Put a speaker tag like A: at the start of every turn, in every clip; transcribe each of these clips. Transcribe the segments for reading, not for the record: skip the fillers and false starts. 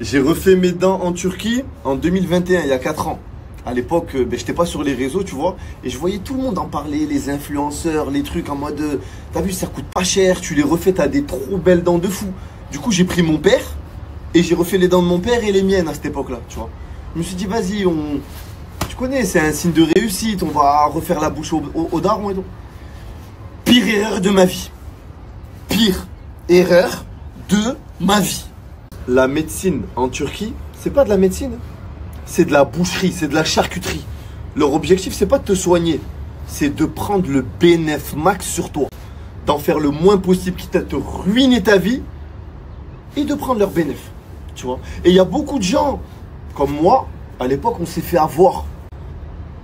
A: J'ai refait mes dents en Turquie en 2021, il y a 4 ans. À l'époque, je n'étais pas sur les réseaux, tu vois. Et je voyais tout le monde en parler, les influenceurs, les trucs en mode... T'as vu, ça coûte pas cher, tu les refais, t'as des trop belles dents de fou. Du coup, j'ai pris mon père et j'ai refait les dents de mon père et les miennes à cette époque-là, tu vois. Je me suis dit, vas-y, tu connais, c'est un signe de réussite, on va refaire la bouche au daron et tout. Pire erreur de ma vie. Pire erreur de ma vie. La médecine en Turquie, c'est pas de la médecine, c'est de la boucherie, c'est de la charcuterie. Leur objectif, c'est pas de te soigner, c'est de prendre le bénéfice max sur toi, d'en faire le moins possible, quitte à te ruiner ta vie et de prendre leur bénéfice, tu vois. Et il y a beaucoup de gens comme moi, à l'époque, on s'est fait avoir.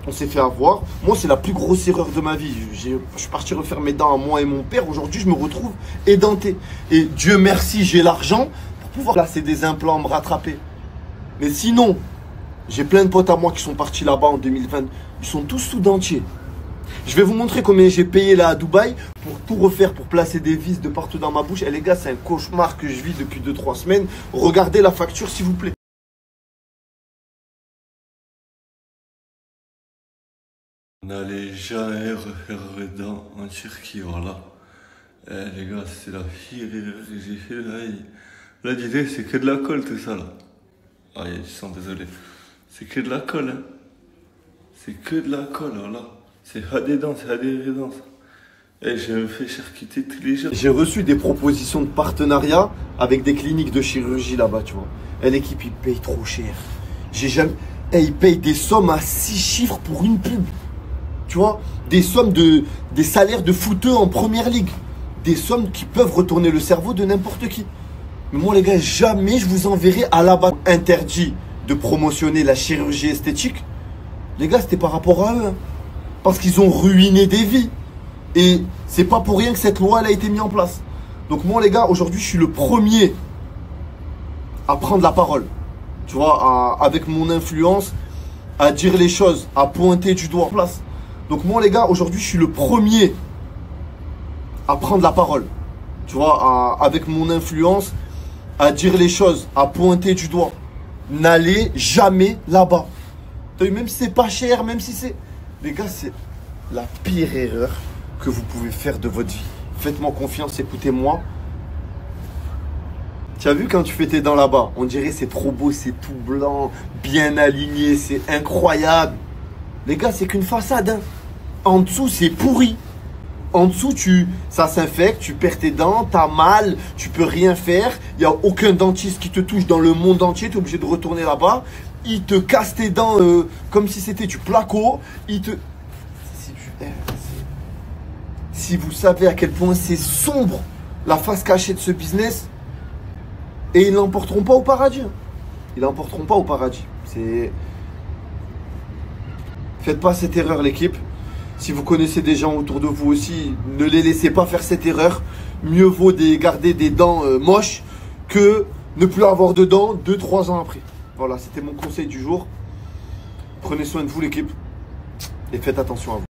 A: On s'est fait avoir. Moi, c'est la plus grosse erreur de ma vie. Je suis parti refaire mes dents à moi et mon père. Aujourd'hui, je me retrouve édenté. Et Dieu merci, j'ai l'argent pour pouvoir placer des implants, me rattraper. Mais sinon, j'ai plein de potes à moi qui sont partis là-bas en 2020. Ils sont tous sous dentiers. Je vais vous montrer combien j'ai payé là à Dubaï pour tout refaire, pour placer des vis de partout dans ma bouche. Et les gars, c'est un cauchemar que je vis depuis 2-3 semaines. Regardez la facture, s'il vous plaît.
B: N'allez jamais refaire les dents en Turquie, voilà. Les gars, c'est la pire erreur que j'ai fait là. Là, l'idée, c'est que de la colle tout ça là. Ah, ils sont désolés. C'est que de la colle, hein. C'est que de la colle, voilà. C'est pas des dents, c'est pas des vraies dents. Et je me fais charcuter tous les jours.
A: J'ai reçu des propositions de partenariat avec des cliniques de chirurgie là-bas, tu vois. Et l'équipe, ils payent trop cher. Ils payent des sommes à 6 chiffres pour une pub. Tu vois, des sommes des salaires de footeux en première ligue. Des sommes qui peuvent retourner le cerveau de n'importe qui. Mais moi, les gars, jamais je vous enverrai à la base. Interdit de promotionner la chirurgie esthétique. Les gars, c'était par rapport à eux. Hein. Parce qu'ils ont ruiné des vies. Et c'est pas pour rien que cette loi elle a été mise en place. Donc moi, les gars, aujourd'hui, je suis le premier à prendre la parole. Tu vois, avec mon influence, à dire les choses, à pointer du doigt en place. Donc moi les gars, aujourd'hui je suis le premier à prendre la parole. Tu vois, avec mon influence, à dire les choses, à pointer du doigt. N'allez jamais là-bas. Même si c'est pas cher, même si c'est... Les gars, c'est la pire erreur que vous pouvez faire de votre vie. Faites-moi confiance, écoutez-moi. Tu as vu quand tu fais tes dents là-bas, on dirait c'est trop beau, c'est tout blanc, bien aligné, c'est incroyable. Les gars, c'est qu'une façade, hein. En dessous, c'est pourri. En dessous, ça s'infecte, tu perds tes dents, t'as mal, tu peux rien faire. Il n'y a aucun dentiste qui te touche dans le monde entier. Tu es obligé de retourner là-bas. Il te casse tes dents comme si c'était du placo. Si vous savez à quel point c'est sombre la face cachée de ce business, et ils l'emporteront pas au paradis. Ils l'emporteront pas au paradis. Faites pas cette erreur, l'équipe. Si vous connaissez des gens autour de vous aussi, ne les laissez pas faire cette erreur. Mieux vaut garder des dents moches que ne plus avoir de dents 2-3 ans après. Voilà, c'était mon conseil du jour. Prenez soin de vous, l'équipe. Et faites attention à vous.